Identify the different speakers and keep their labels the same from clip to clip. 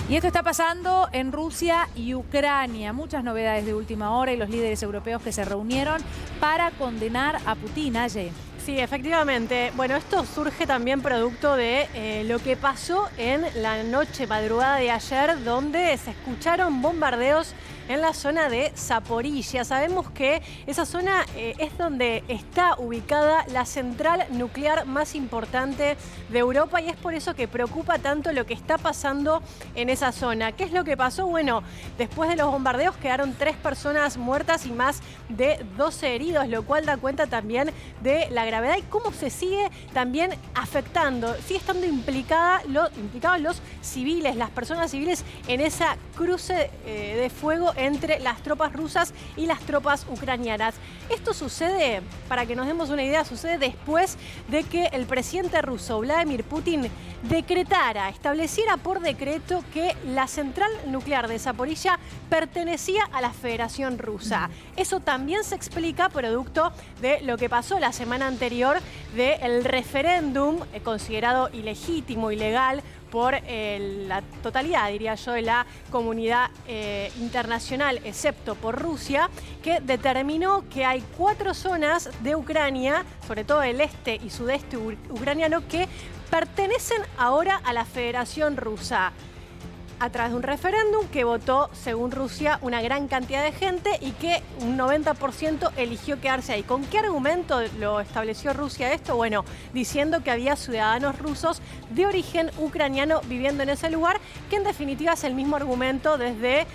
Speaker 1: Y esto está pasando en Rusia y Ucrania. Muchas novedades de última hora y los líderes europeos que se reunieron para condenar a Putin. Aye.
Speaker 2: Sí, efectivamente. Bueno, esto surge también producto de lo que pasó en la madrugada de ayer, donde se escucharon bombardeos en la zona de Zaporilla. Sabemos que esa zona es donde está ubicada la central nuclear más importante de Europa y es por eso que preocupa tanto lo que está pasando en esa zona. ¿Qué es lo que pasó? Bueno, después de los bombardeos quedaron 3 personas muertas y más de 12 heridos, lo cual da cuenta también de la gravedad y cómo se sigue también afectando, sigue estando implicados los civiles, las personas civiles en esa cruce de fuego entre las tropas rusas y las tropas ucranianas. Esto sucede, para que nos demos una idea, sucede después de que el presidente ruso, Vladimir Putin, estableciera por decreto que la central nuclear de Zaporilla pertenecía a la Federación Rusa. Eso también se explica producto de lo que pasó la semana anterior del referéndum considerado ilegítimo, ilegal, por la totalidad, diría yo, de la comunidad internacional, excepto por Rusia, que determinó que hay 4 zonas de Ucrania, sobre todo el este y sudeste ucraniano, que pertenecen ahora a la Federación Rusa, a través de un referéndum que votó, según Rusia, una gran cantidad de gente y que un 90% eligió quedarse ahí. ¿Con qué argumento lo estableció Rusia esto? Bueno, diciendo que había ciudadanos rusos de origen ucraniano viviendo en ese lugar, que en definitiva es el mismo argumento desde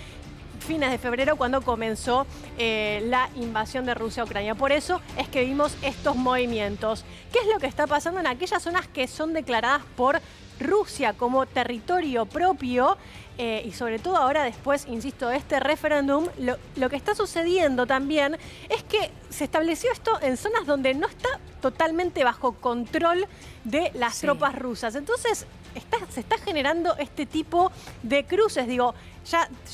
Speaker 2: fines de febrero, cuando comenzó la invasión de Rusia a Ucrania. Por eso es que vimos estos movimientos. ¿Qué es lo que está pasando en aquellas zonas que son declaradas por Rusia como territorio propio? Y sobre todo ahora, después, insisto, de este referéndum, lo que está sucediendo también es que se estableció esto en zonas donde no está totalmente bajo control de las tropas rusas. Entonces, se está generando este tipo de cruces. Digo,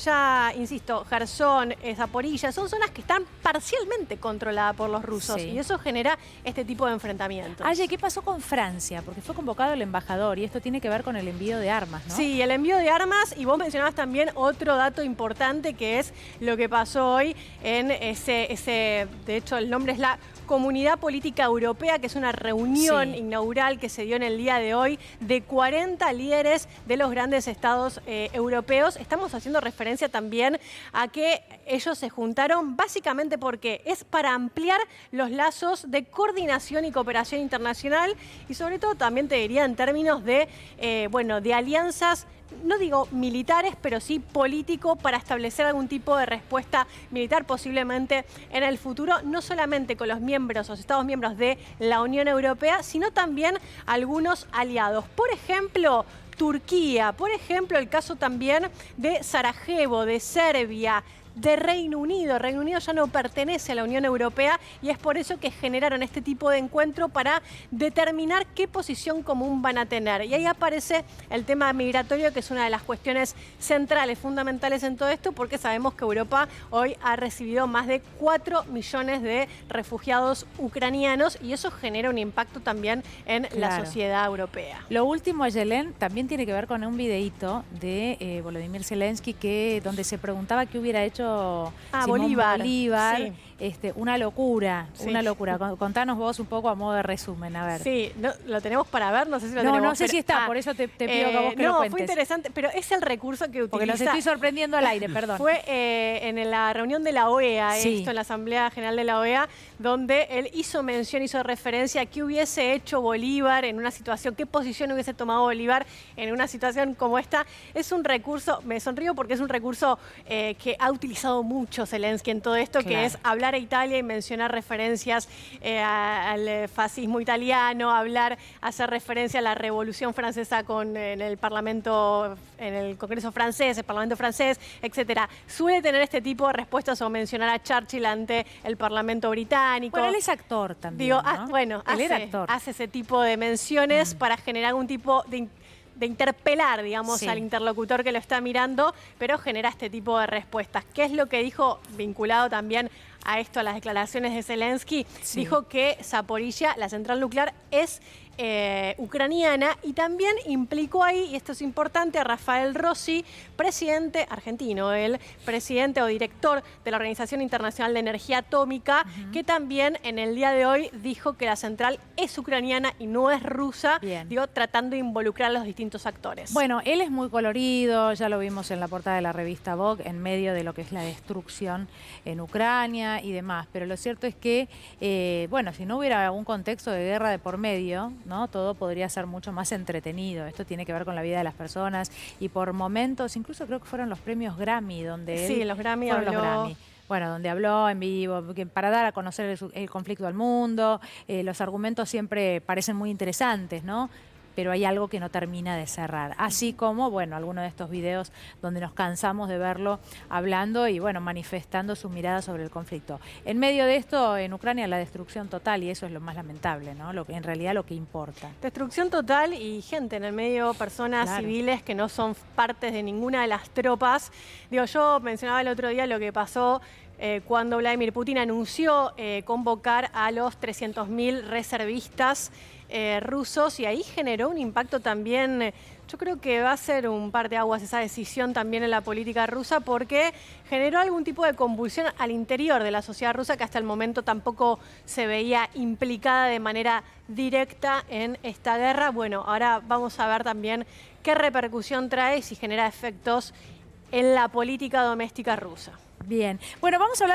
Speaker 2: ya insisto, Jersón, Zaporilla, son zonas que están parcialmente controladas por los rusos. Sí. Y eso genera este tipo de enfrentamientos.
Speaker 1: Aye, ¿qué pasó con Francia? Porque fue convocado el embajador y esto tiene que ver con el envío de armas, ¿no?
Speaker 2: Sí, el envío de armas, y vos mencionabas también otro dato importante que es lo que pasó hoy en de hecho el nombre es la Comunidad Política Europea, que es una reunión inaugural que se dio en el día de hoy de 40 líderes de los grandes estados europeos. Estamos haciendo referencia también a que ellos se juntaron básicamente porque es para ampliar los lazos de coordinación y cooperación internacional y sobre todo también te diría en términos de, de alianzas, no digo militares, pero sí político, para establecer algún tipo de respuesta militar posiblemente en el futuro, no solamente con los Estados miembros de la Unión Europea, sino también algunos aliados. Por ejemplo, Turquía, por ejemplo, el caso también de Sarajevo, de Serbia, de Reino Unido. Reino Unido ya no pertenece a la Unión Europea y es por eso que generaron este tipo de encuentro para determinar qué posición común van a tener. Y ahí aparece el tema migratorio, que es una de las cuestiones centrales, fundamentales en todo esto, porque sabemos que Europa hoy ha recibido más de 4 millones de refugiados ucranianos y eso genera un impacto también en la sociedad europea.
Speaker 1: Lo último, Ayelen, también tiene que ver con un videíto de Volodymyr Zelensky, donde se preguntaba qué hubiera hecho Bolívar. Sí. Una locura, una locura. Contanos vos un poco a modo de resumen, a ver.
Speaker 2: Sí, lo tenemos para ver, no sé si lo tenemos.
Speaker 1: No sé si está, por eso te pido que vos que lo cuentes.
Speaker 2: Fue interesante, pero es el recurso que utiliza.
Speaker 1: Porque los estoy sorprendiendo al aire, perdón.
Speaker 2: Fue en la reunión de la OEA, en la Asamblea General de la OEA, donde él hizo referencia a qué hubiese hecho Bolívar en una situación, qué posición hubiese tomado Bolívar en una situación como esta. Es un recurso, me sonrío porque es un recurso que ha utilizado mucho Zelensky en todo esto, que es hablar a Italia y mencionar referencias al fascismo italiano, hacer referencia a la Revolución Francesa en el Parlamento, en el Congreso francés, el Parlamento francés, etcétera. Suele tener este tipo de respuestas o mencionar a Churchill ante el Parlamento británico.
Speaker 1: Bueno, él es actor también, ¿no?
Speaker 2: Hace ese tipo de menciones para generar algún tipo de interpelar, digamos, al interlocutor que lo está mirando, pero genera este tipo de respuestas. ¿Qué es lo que dijo vinculado también a esto, a las declaraciones de Zelensky? Dijo que Zaporilla, la central nuclear, es ucraniana, y también implicó ahí, y esto es importante, a Rafael Rossi, presidente argentino, el presidente o director de la Organización Internacional de Energía Atómica, que también en el día de hoy dijo que la central es ucraniana y no es rusa, digo, tratando de involucrar a los distintos actores.
Speaker 1: Bueno, él es muy colorido, ya lo vimos en la portada de la revista Vogue, en medio de lo que es la destrucción en Ucrania y demás, pero lo cierto es que, bueno, si no hubiera algún contexto de guerra de por medio, ¿no? Todo podría ser mucho más entretenido. Esto tiene que ver con la vida de las personas y por momentos, incluso creo que fueron los premios Grammy, donde
Speaker 2: sí, los Grammy habló.
Speaker 1: Bueno, donde habló en vivo, para dar a conocer el conflicto al mundo. Los argumentos siempre parecen muy interesantes, ¿no? Pero hay algo que no termina de cerrar. Así como, bueno, algunos de estos videos donde nos cansamos de verlo hablando y, bueno, manifestando su mirada sobre el conflicto. En medio de esto, en Ucrania, la destrucción total, y eso es lo más lamentable, ¿no? En realidad lo que importa.
Speaker 2: Destrucción total y gente en el medio, personas civiles que no son partes de ninguna de las tropas. Digo, yo mencionaba el otro día lo que pasó cuando Vladimir Putin anunció convocar a los 300.000 reservistas rusos, y ahí generó un impacto también. Yo creo que va a ser un parteaguas esa decisión también en la política rusa, porque generó algún tipo de convulsión al interior de la sociedad rusa que hasta el momento tampoco se veía implicada de manera directa en esta guerra. Bueno, ahora vamos a ver también qué repercusión trae, si genera efectos en la política doméstica rusa.
Speaker 1: Bien. Bueno, vamos a hablar